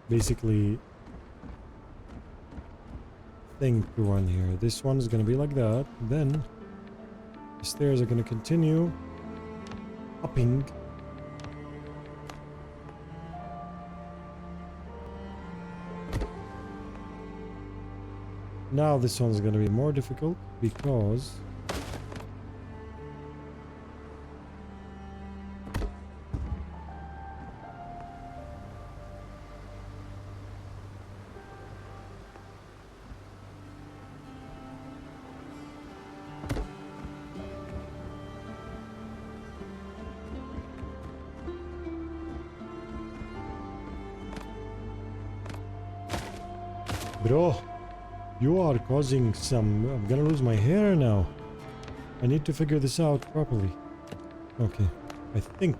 basically thing to run here. This one is going to be like that. Then the stairs are going to continue upping. Now this one's going to be more difficult because bro, you are causing some... I'm gonna lose my hair now. I need to figure this out properly. Okay, I think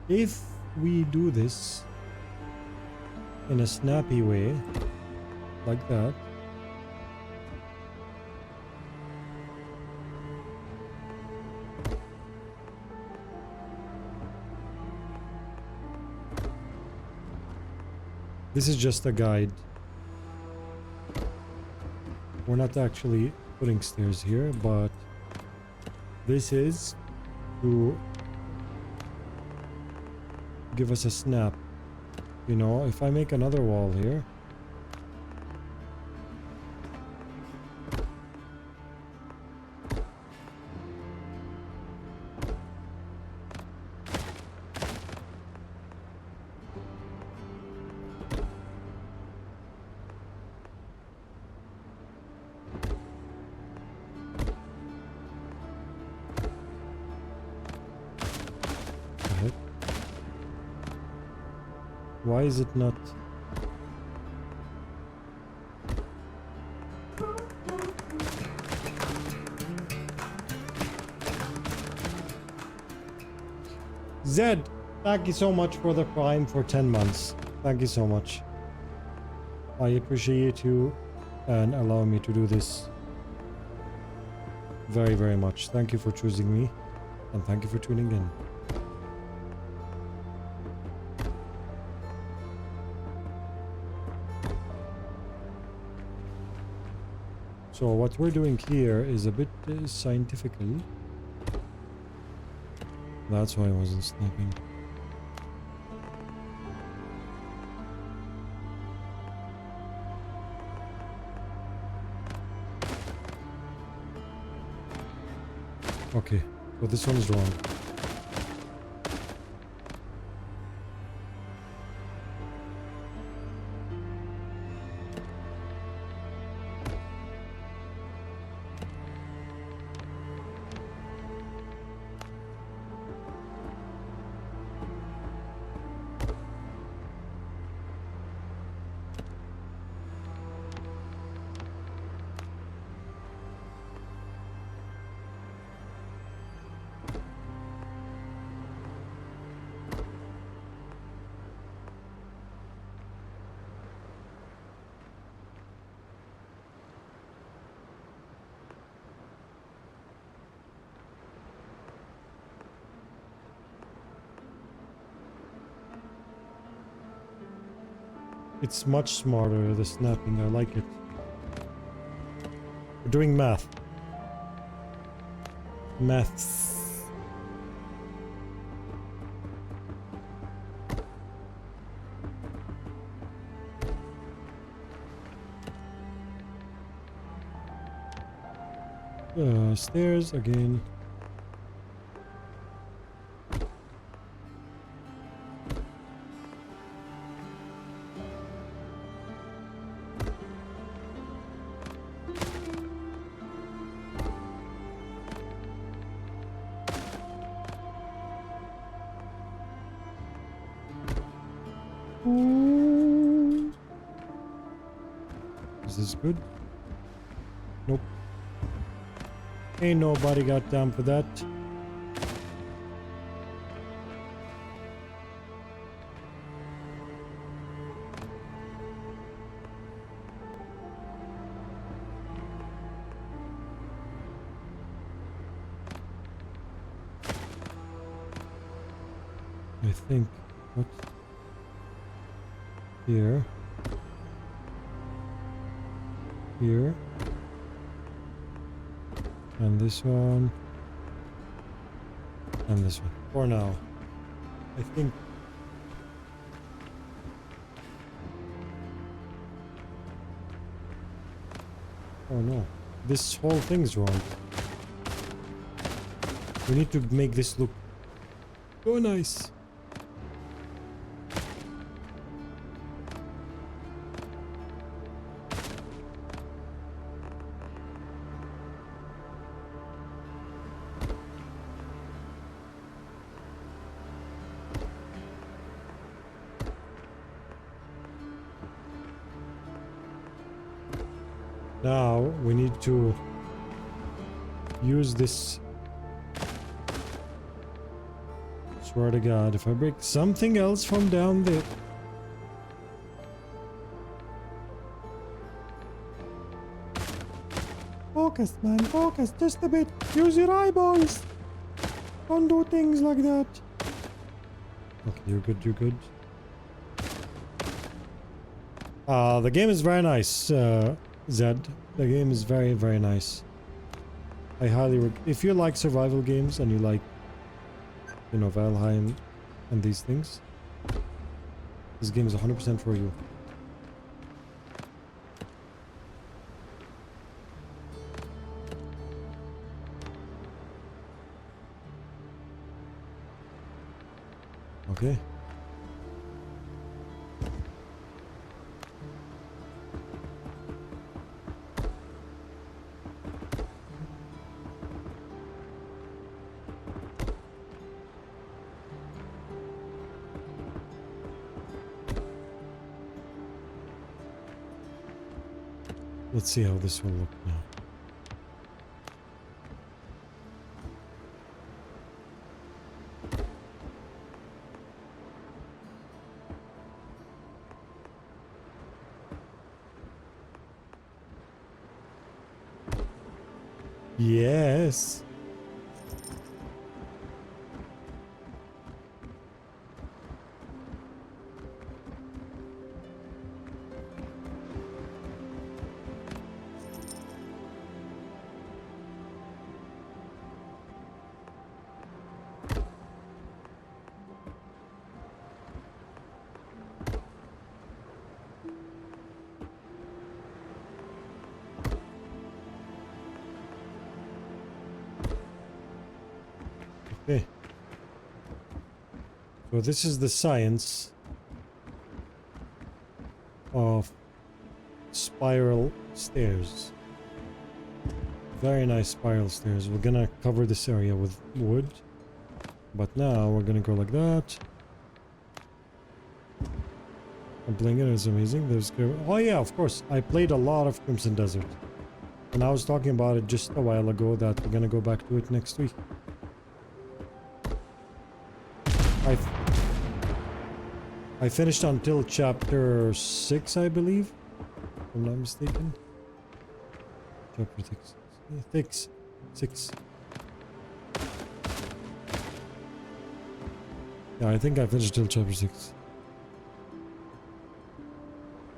if we do this in a snappy way, like that, this is just a guide. We're not actually putting stairs here, but this is to give us a snap. You know, if I make another wall here, why is it not? Zed, thank you so much for the Prime for 10 months. Thank you so much. I appreciate you and allowing me to do this very, very much. Thank you for choosing me and thank you for tuning in. So what we're doing here is a bit scientifical. That's why I wasn't snapping. Okay, but this one is wrong. It's much smarter, the snapping. I like it. We're doing math. Maths. Stairs again. Is this good? Nope. Ain't nobody got time for that. I think. What? Here. Here. And this one. And this one. For now. I think. Oh no. This whole thing's wrong. We need to make this look so nice. Now we need to use this. Swear to God, if I break something else from down there. Focus, man, focus just a bit. Use your eyeballs. Don't do things like that. Okay, you're good, you're good. The game is very nice, Zed. The game is very, very nice. I highly if you like survival games and you like, you know, Valheim and these things, this game is 100% for you. Okay. Let's see how this will look now. Yes. Okay. So this is the science of spiral stairs. Very nice spiral stairs. We're gonna cover this area with wood. But now we're gonna go like that. And playing it is amazing. There's oh yeah, of course. I played a lot of Crimson Desert. And I was talking about it just a while ago that we're gonna go back to it next week. I finished until chapter 6, I believe. If I'm not mistaken. Chapter 6. 6. Yeah, I think I finished till chapter 6.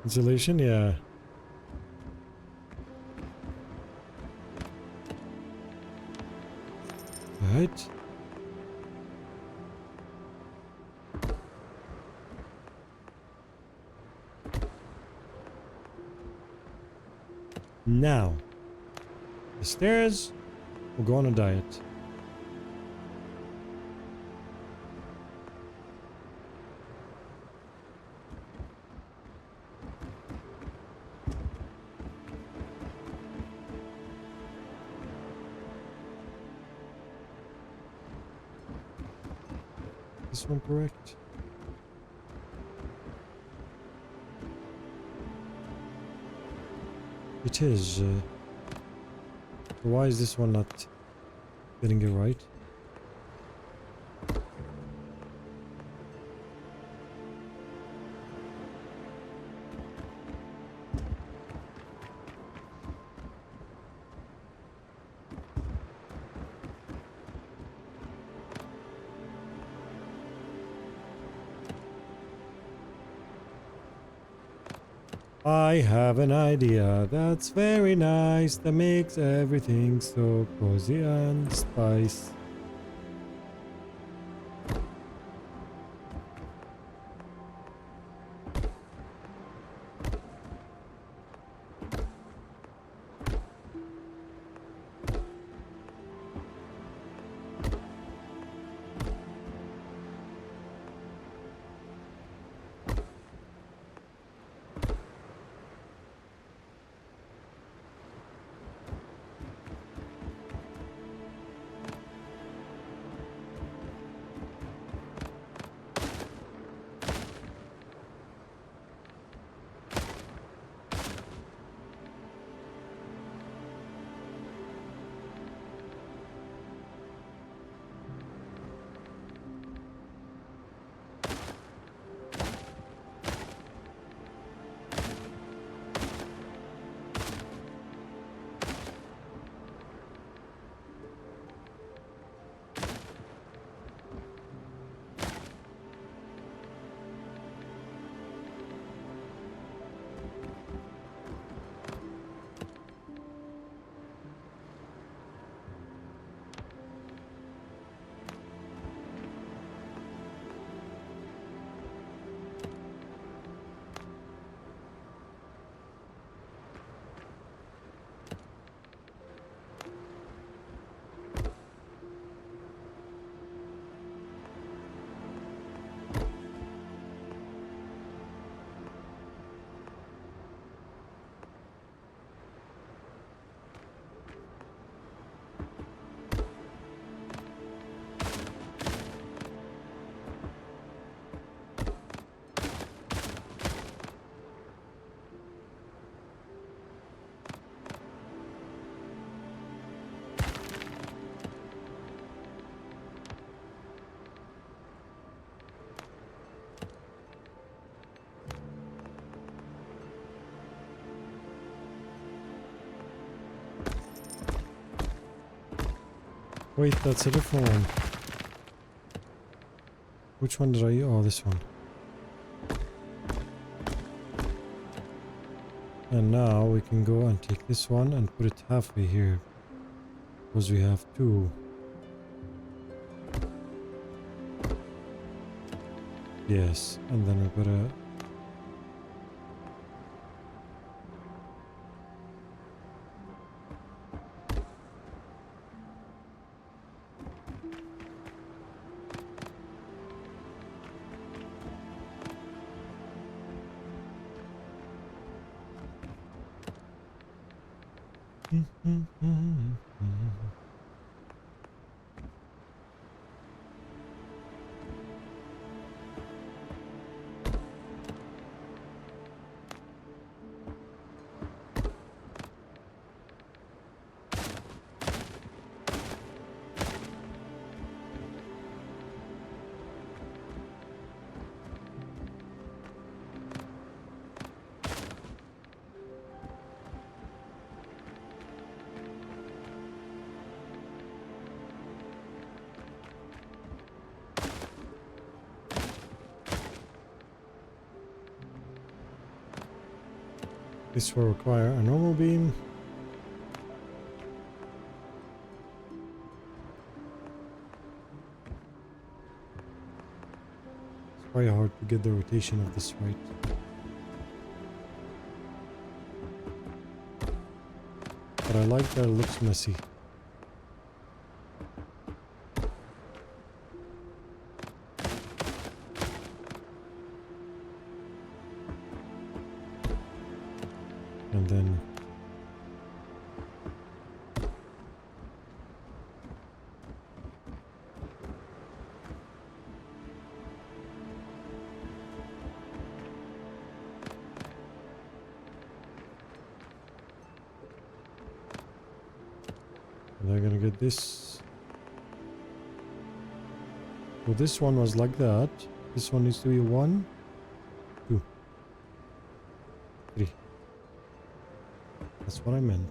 Insulation, yeah. Alright. Now, the stairs will go on a diet. This one correct? It is. Why is this one not getting it right? I have an idea that's very nice that makes everything so cozy and spice. Wait, that's a different one. Which one did I... Oh, this one. And now we can go and take this one and put it halfway here. Because we have two. Yes, and then we're gonna... This will require a normal beam. It's quite hard to get the rotation of this right. But I like that it looks messy. And then they're gonna get this. So this one was like that. This one needs to be 1, 2, 3. That's what I meant.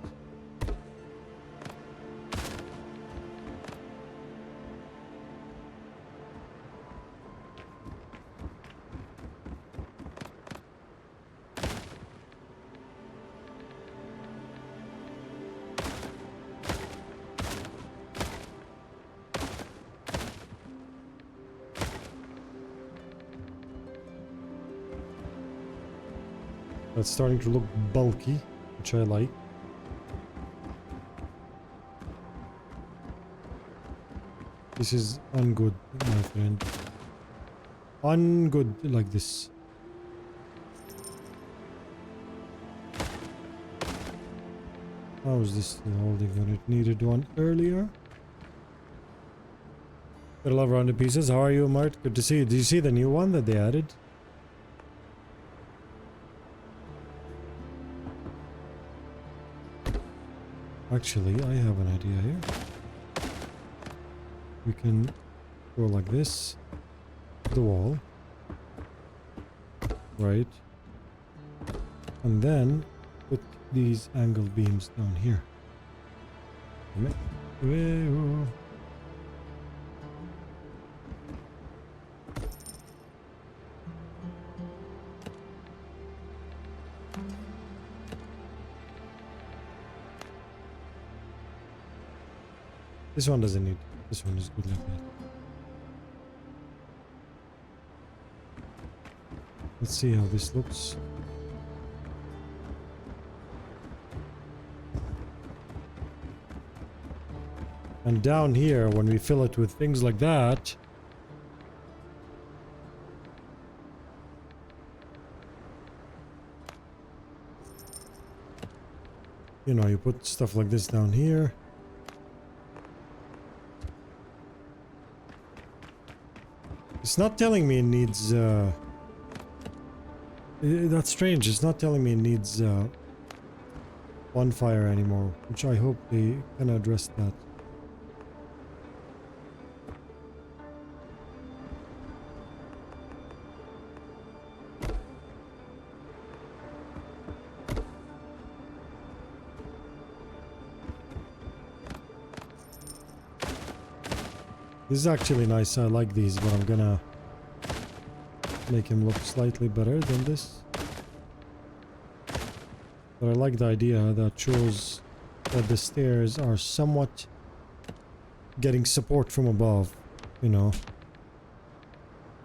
That's starting to look bulky, which I like. This is ungood, my friend. Ungood like this. How is this still holding when it needed one earlier? Gotta love rounded pieces. How are you, Mart? Good to see you. Did you see the new one that they added? Actually, I have an idea here. We can go like this to the wall. Right. And then put these angle beams down here. This one doesn't need. This one is good like that. Let's see how this looks. And down here, when we fill it with things like that, you know, you put stuff like this down here. It's not telling me it needs, that's strange. It's not telling me it needs, bonfire anymore, which I hope they can address that. This is actually nice. I like these, but I'm gonna make him look slightly better than this. But I like the idea that shows that the stairs are somewhat getting support from above, you know.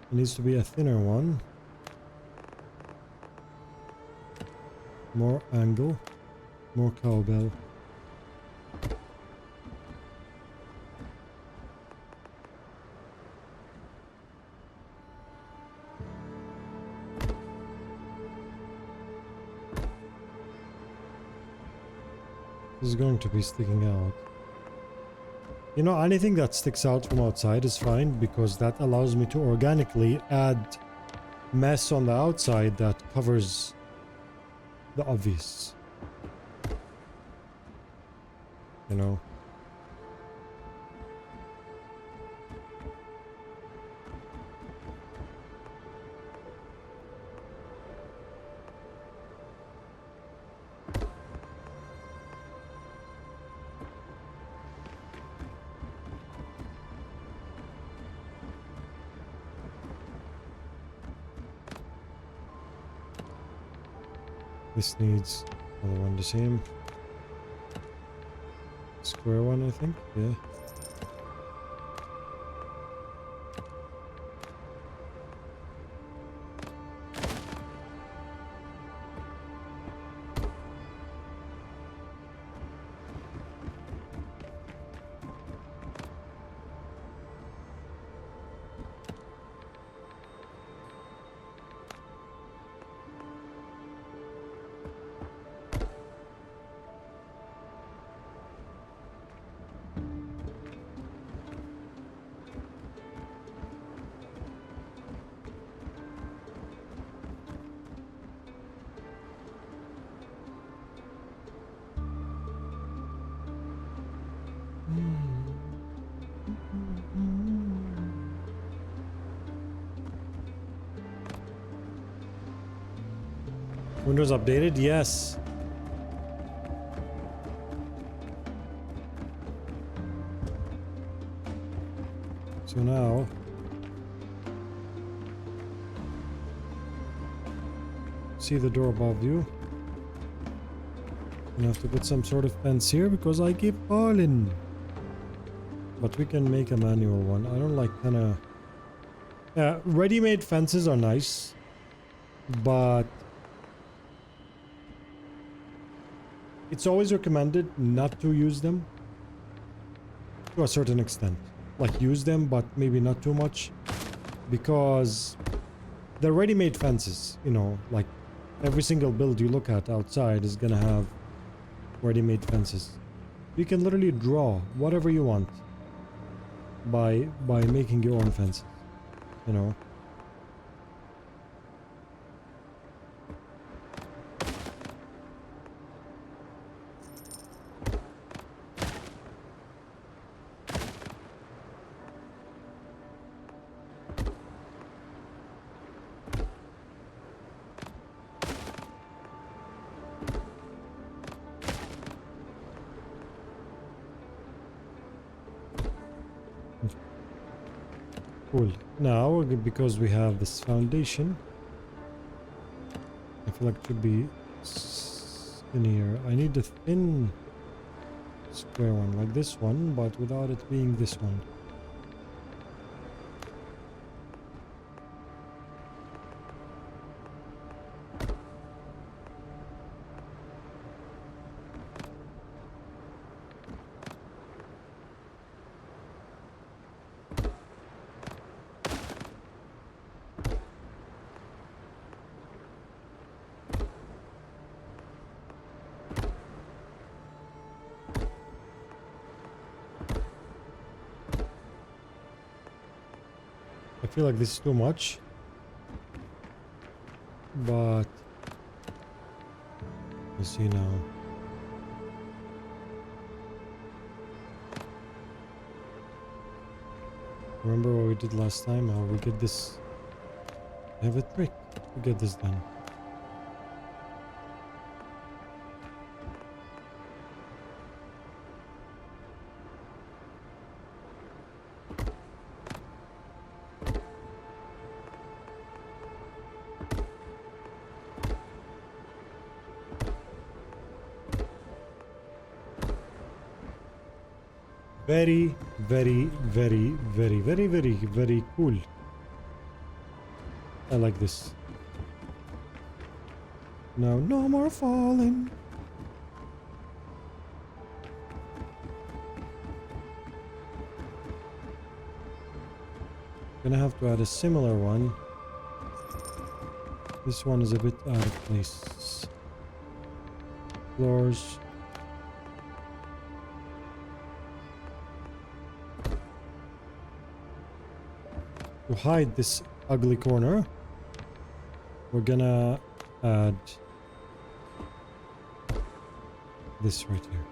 It needs to be a thinner one. More angle, more cowbell. Is going to be sticking out. You know, anything that sticks out from outside is fine because that allows me to organically add mess on the outside that covers the obvious. You know. This needs another one the same. Square one, I think. Yeah. Windows updated? Yes. So now see the door above you. You have to put some sort of fence here because I keep falling. But we can make a manual one. I don't like kinda... Yeah, ready-made fences are nice. But it's always recommended not to use them to a certain extent. Like use them, but maybe not too much, because they're ready-made fences, you know, like every single build you look at outside is gonna have ready-made fences. You can literally draw whatever you want by making your own fences, you know. Cool. Now, because we have this foundation, I feel like it should be skinnier. I need a thin square one, like this one, but without it being this one. I feel like this is too much, but we'll see now. Remember what we did last time? How we get this? I have a trick to get this done. Very, very, very, very, very, very, very cool. I like this. Now, no more falling. Gonna have to add a similar one. This one is a bit out of place. Floors. To hide this ugly corner, we're gonna add this right here.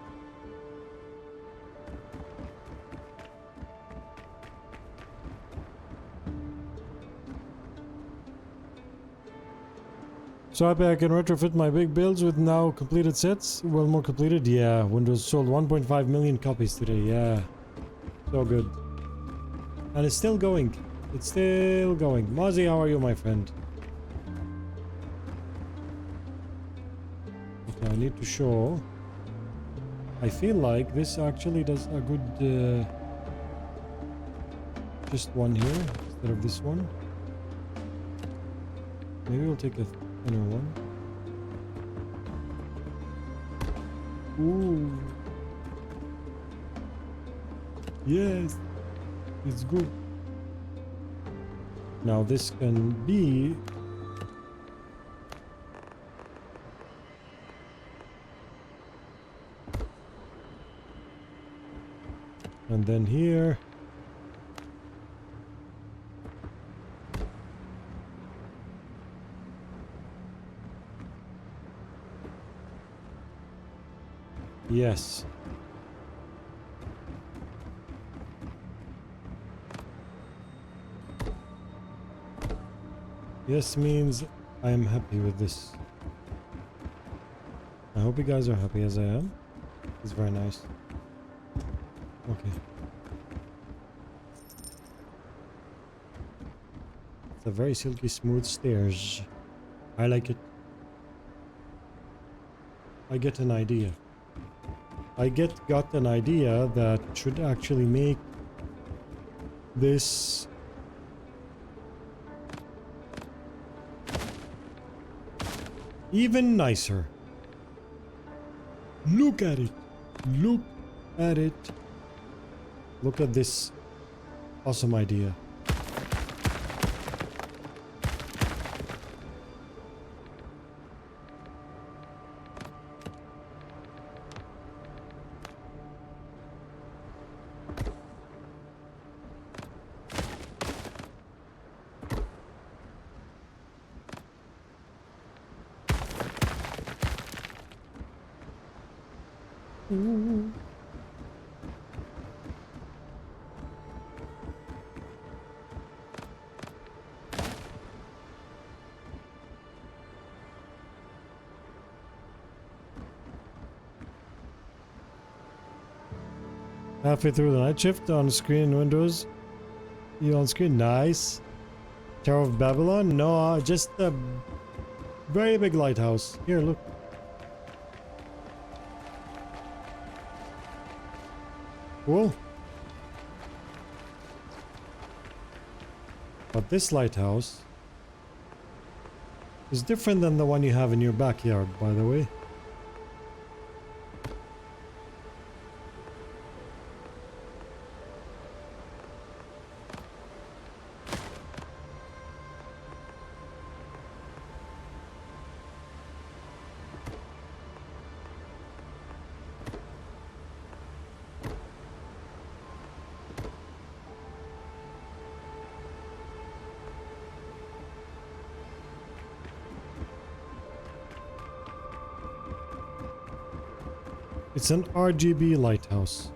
So happy I can retrofit my big builds with now completed sets. Well, more completed. Yeah, Windrose sold 1.5 million copies today. Yeah, so good. And it's still going. It's still going. Mozzie, how are you, my friend? Okay, I need to show. I feel like this actually does a good... just one here instead of this one. Maybe we'll take a thinner one. Ooh. Yes. It's good. Now this can be... and then here... yes. Yes means I am happy with this. I hope you guys are happy as I am. It's very nice. Okay. It's a very silky smooth stairs. I like it. I get an idea. Got an idea that should actually make this even nicer. Look at it. Look at it. Look at this awesome idea. Ooh. Halfway through the night shift on screen in Windows. You on screen? Nice. Tower of Babylon? No, just a very big lighthouse. Here, look. Cool. But this lighthouse is different than the one you have in your backyard, by the way. It's an RGB lighthouse.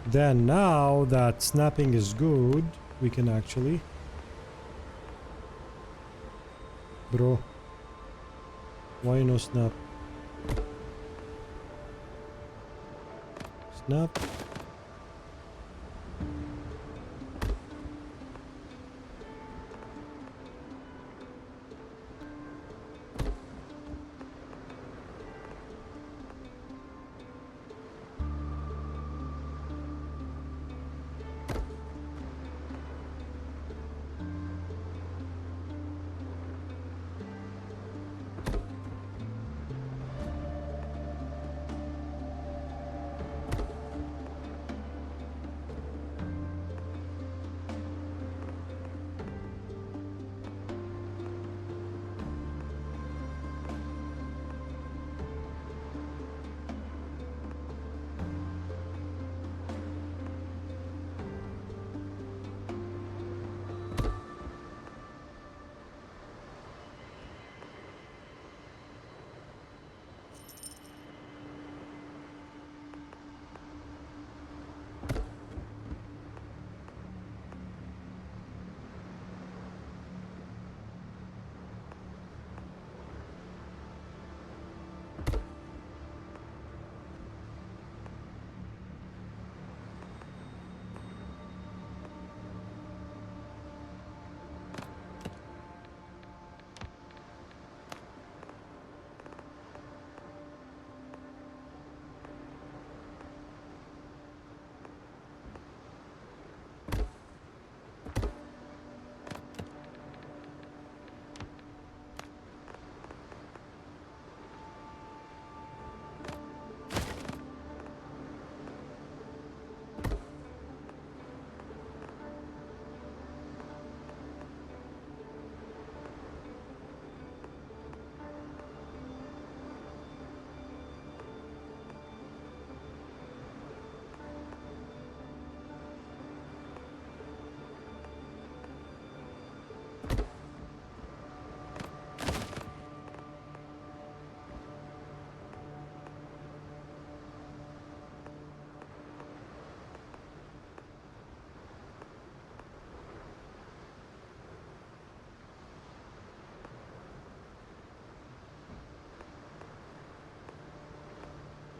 Then now that snapping is good, we can actually... Bro. Why no snap? Snap.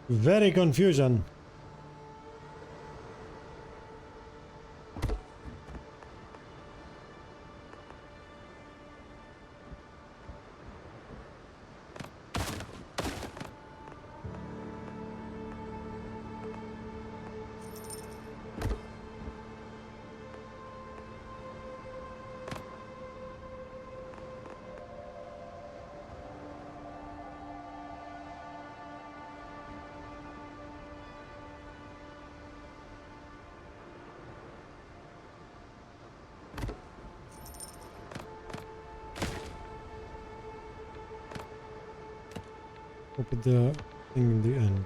Very confusion. Or put the thing in the end.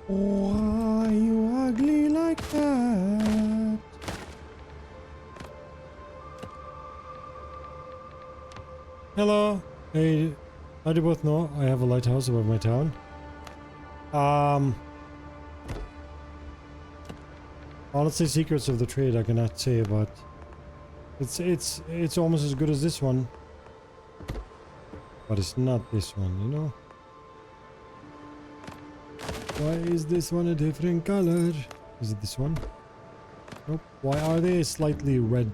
Why you ugly like that? Hello. Hey, how do you both know I have a lighthouse above my town? Honestly, secrets of the trade I cannot say, but it's almost as good as this one. But it's not this one, you know? Why is this one a different color? Is it this one? Nope. Why are they slightly red?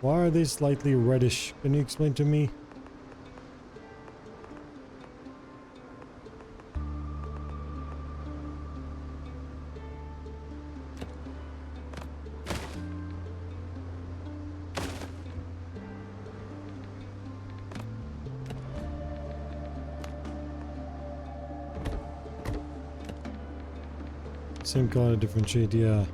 Why are they slightly reddish? Can you explain to me? Same color, different shade, yeah.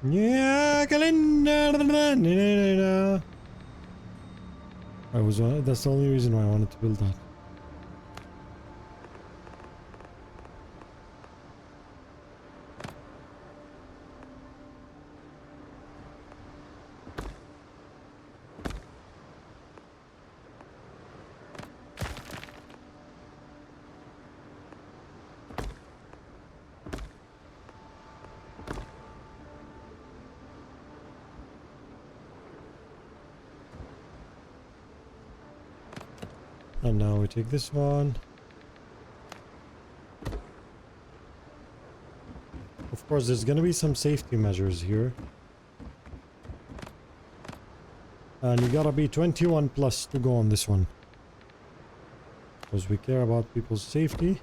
Yeah, calendar. That's the only reason why I wanted to build that. And now we take this one. Of course, there's gonna be some safety measures here. And you gotta be 21 plus to go on this one. Because we care about people's safety.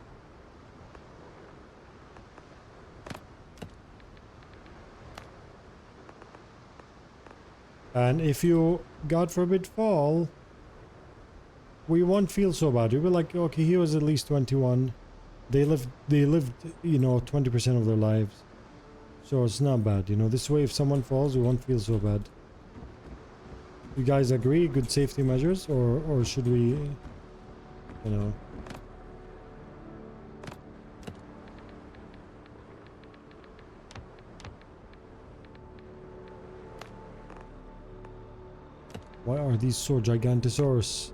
And if you, God forbid, fall, we won't feel so bad. You'll be like, okay, he was at least 21. They lived, you know, 20% of their lives. So it's not bad, you know. This way, if someone falls, we won't feel so bad. You guys agree? Good safety measures? Or should we, you know... Why are these so gigantosaurus?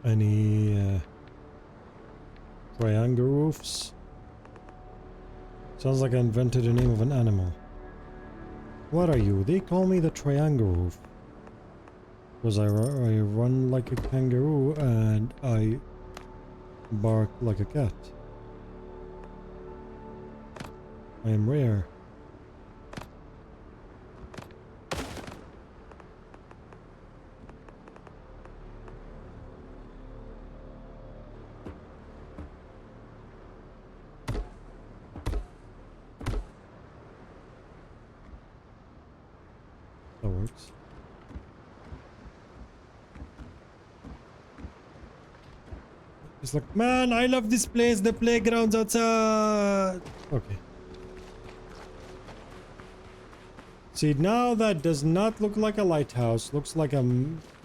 Any triangle roofs? Sounds like I invented the name of an animal. What are you? They call me the triangle roof. Because I run like a kangaroo and I bark like a cat. I am rare. works. It's like, man, I love this place. The playground's outside. Okay. See, now that does not look like a lighthouse. Looks like a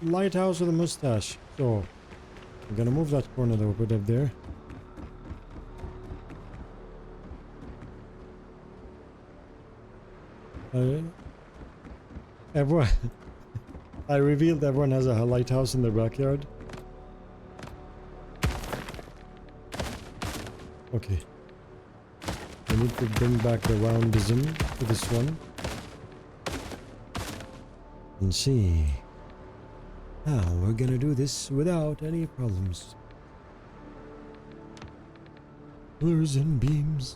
lighthouse with a mustache. So, I'm gonna move that corner that we put up there. Everyone... I revealed everyone has a lighthouse in their backyard. Okay. I need to bring back the roundism to this one. And see how we're gonna do this without any problems. Pillars and beams.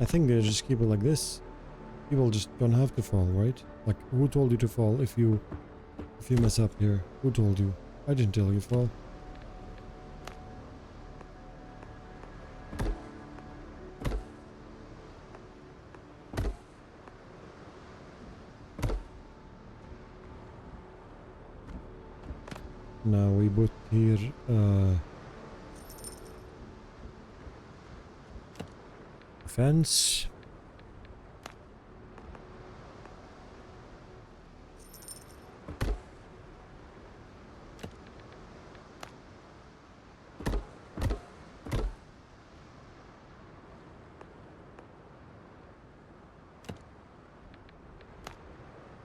I think they just keep it like this. People just don't have to fall, right? Like, who told you to fall if you mess up here? Who told you? I didn't tell you to fall. Now we put here fence.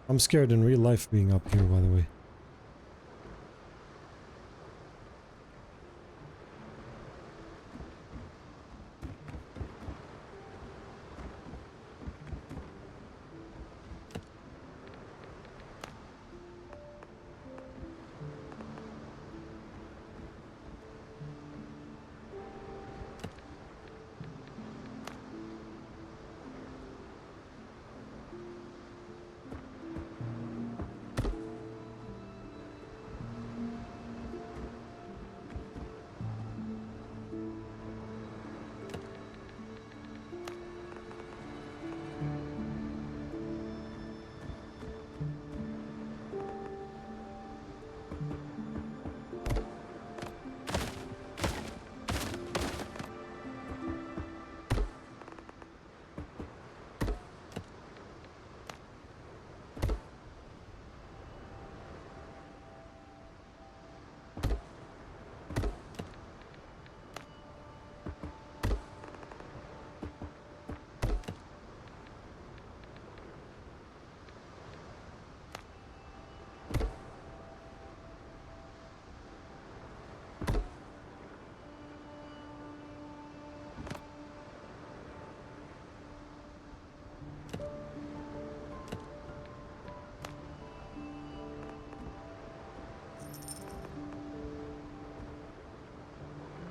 I'm scared in real life being up here, by the way.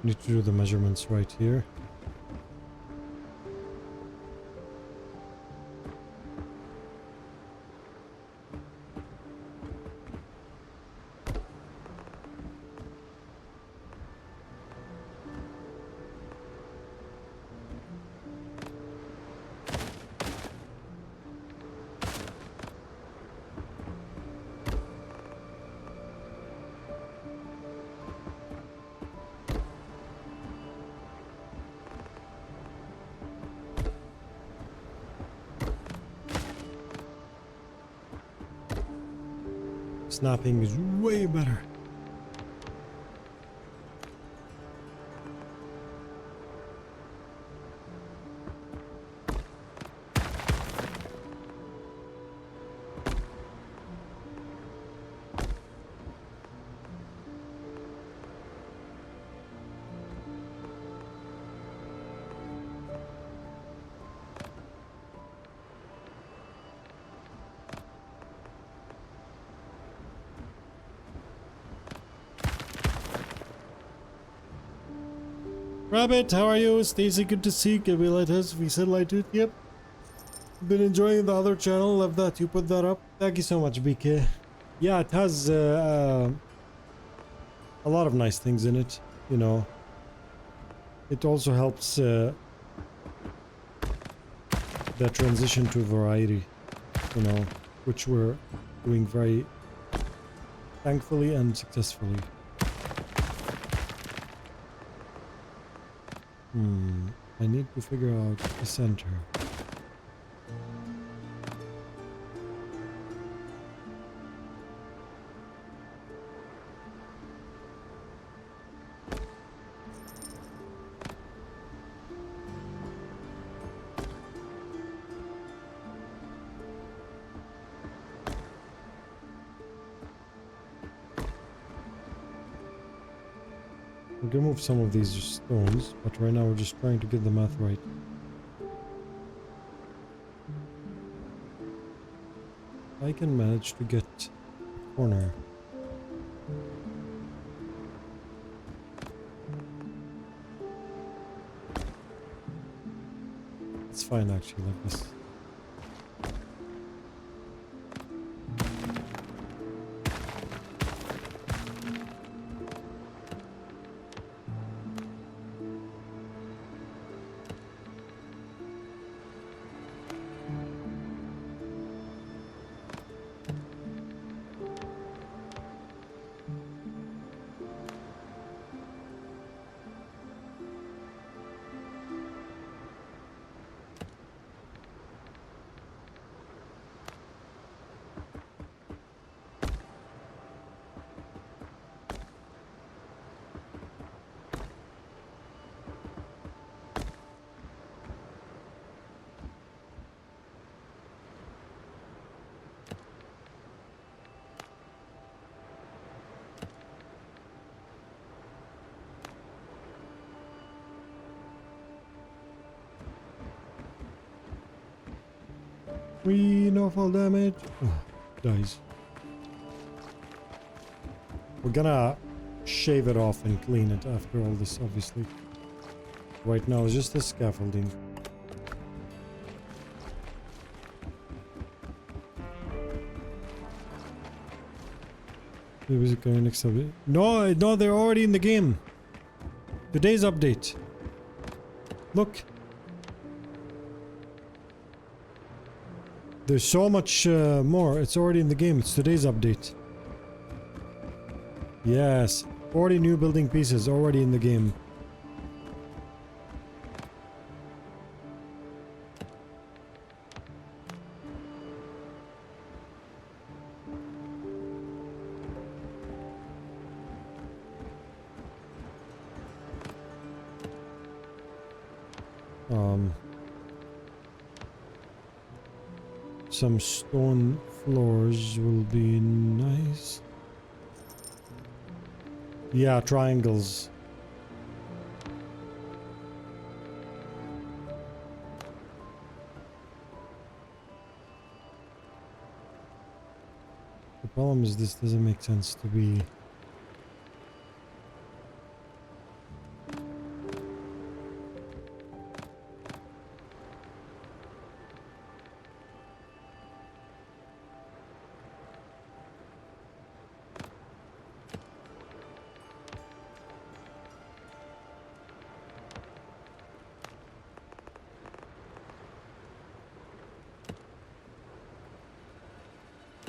Need to do the measurements right here. Snapping is way better. Rabbit, how are you? Stacy, good to see you. We let us, we said like it. Yep. Been enjoying the other channel. Love that you put that up. Thank you so much, BK. Yeah, it has a lot of nice things in it. You know, it also helps the transition to variety. You know, which we're doing very thankfully and successfully. I need to figure out the center. We're gonna move some of these stones, but right now we're just trying to get the math right. I can manage to get a corner. It's fine actually like this. No fall damage. Oh, dies. We're gonna shave it off and clean it after all this, obviously. Right now it's just the scaffolding. Maybe it's going next update. No, no, they're already in the game. Today's update. Look. There's so much more. It's already in the game. It's today's update. Yes. 40 new building pieces already in the game. Some stone floors will be nice. Yeah, triangles. The problem is this doesn't make sense to be...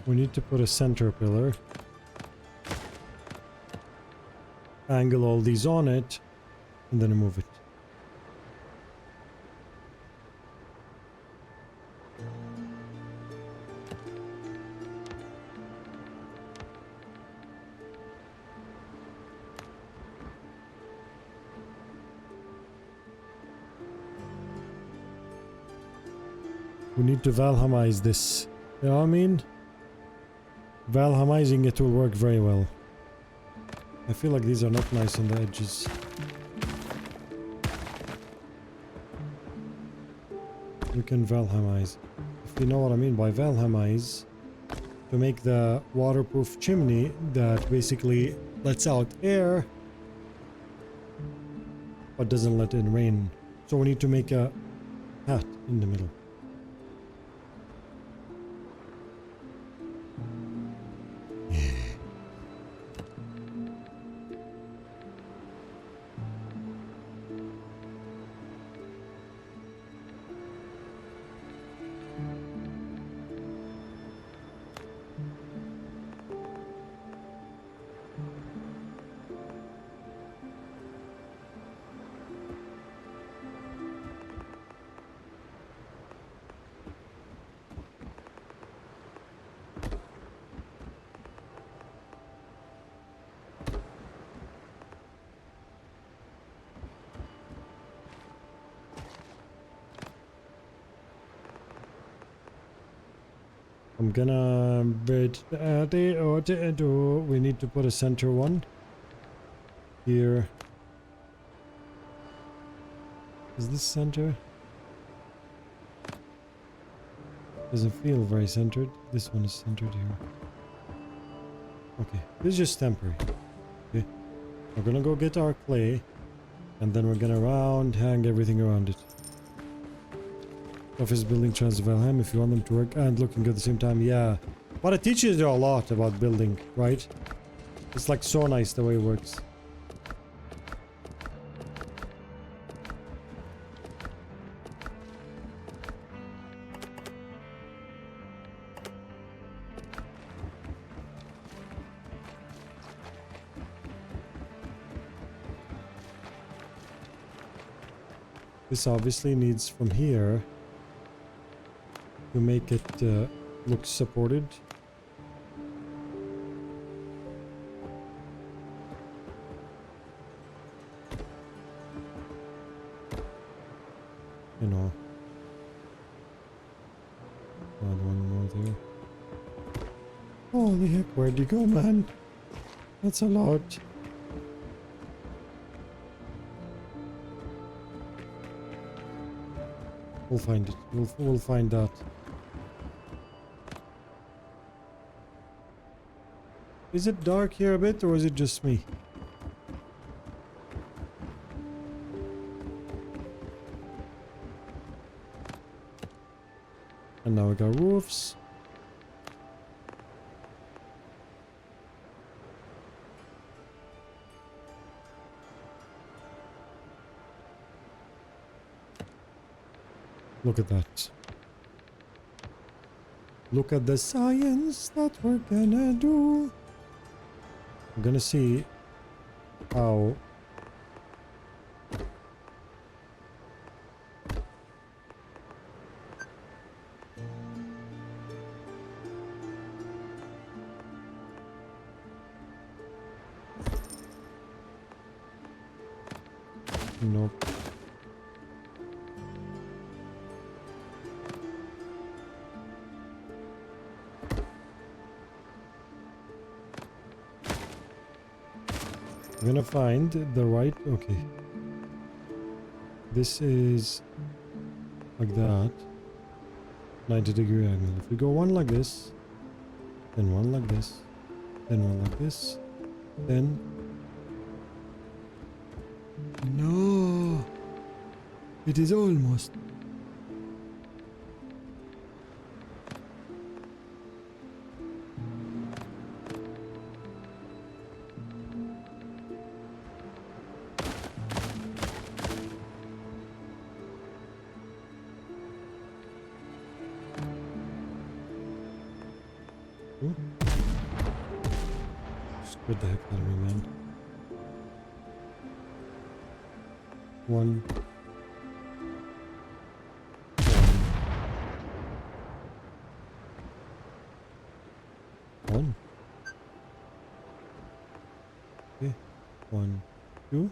We need to put a center pillar. Angle all these on it, and then move it. We need to Valheimize this. You know what I mean? Valheimizing it will work very well. I feel like these are not nice on the edges. We can Valheimize. If you know what I mean by Valheimize, to make the waterproof chimney that basically lets out air but doesn't let it rain. So we need to make a hat in the middle. I'm gonna we need to put a center one here. Is this center? Doesn't feel very centered. This one is centered here. Okay, this is just temporary. Okay, we're gonna go get our clay, and then we're gonna hang everything around it. Office building Transvalheim if you want them to work and looking good at the same time. Yeah, but it teaches you a lot about building, right? It's like so nice the way it works. This obviously needs from here to make it look supported. You know. Add one more there. Holy heck, where'd you go, man? That's a lot. We'll find it. We'll find that. Is it dark here a bit, or is it just me? And now we got roofs. Look at that. Look at the science that we're gonna do. I'm gonna see how nope. I'm gonna find the right, okay. This is like that. 90-degree angle. If we go one like this, then one like this, then one like this, then... No! It is almost... Scared the heck out of me, man. One. One. Okay. 1, 2.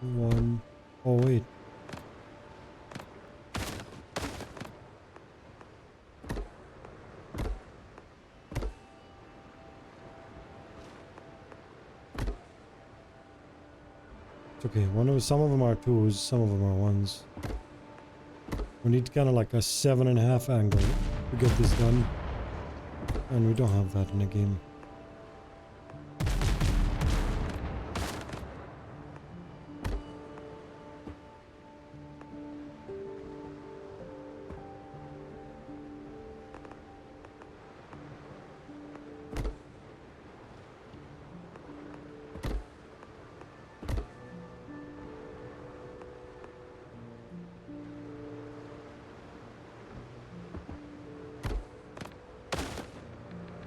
1. Oh, wait. Okay, some of them are 2s, some of them are 1s. We need kind of like a 7.5 angle to get this done. And we don't have that in the game.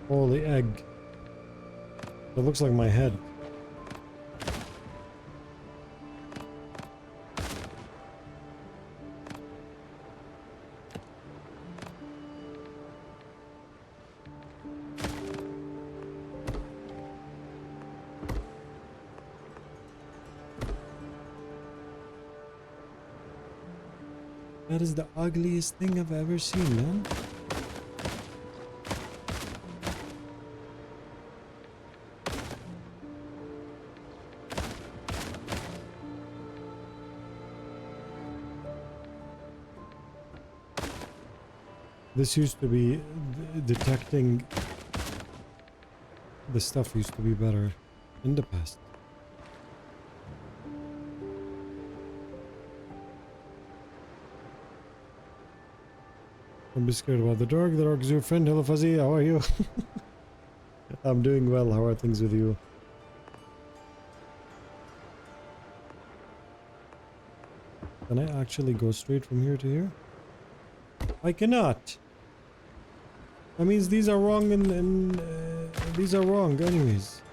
Holy egg. That looks like my head. That is the ugliest thing I've ever seen, man. This used to be detecting the stuff used to be better in the past. Don't be scared about the dark. The dark is your friend. Hello, Phuzzy. How are you? I'm doing well. How are things with you? Can I actually go straight from here to here? I cannot. That means these are wrong and these are wrong anyways.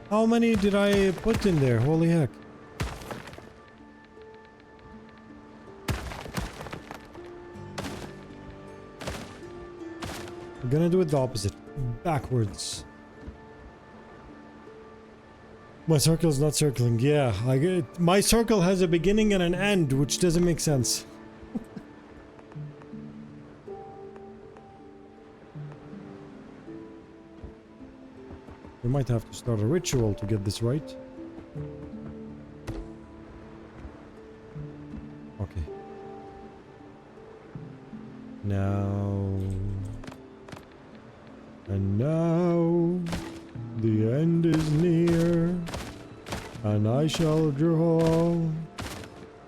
How many did I put in there? Holy heck. I'm gonna do it the opposite. Backwards. My circle is not circling. Yeah, I get my circle has a beginning and an end, which doesn't make sense. We might have to start a ritual to get this right. Okay. Now... And now... The end is near. And I shall draw...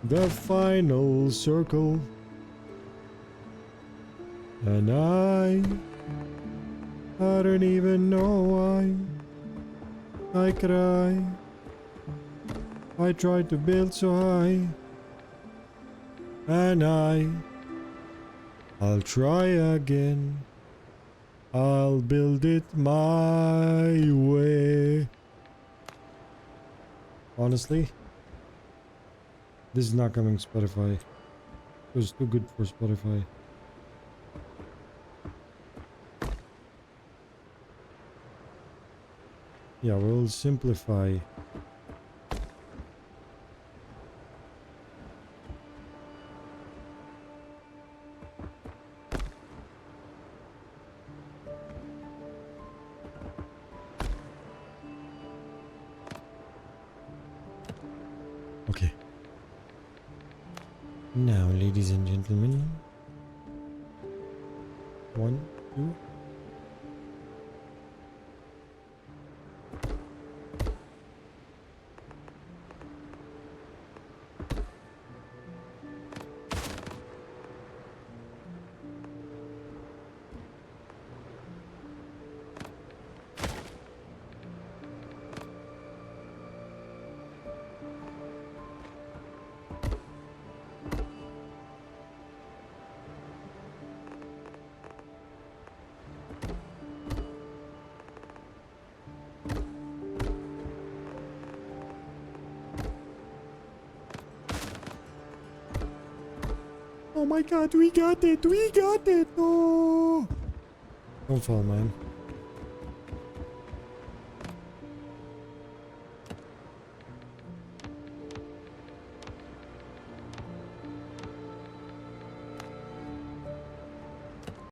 the final circle. And I don't even know why I cry. I tried to build so high, and I'll try again. I'll build it my way. Honestly, this is not coming Spotify. It was too good for Spotify. Yeah, we'll simplify. Okay. Now, ladies and gentlemen. 1, 2. Oh my god, we got it! We got it! Oh! Don't fall, man.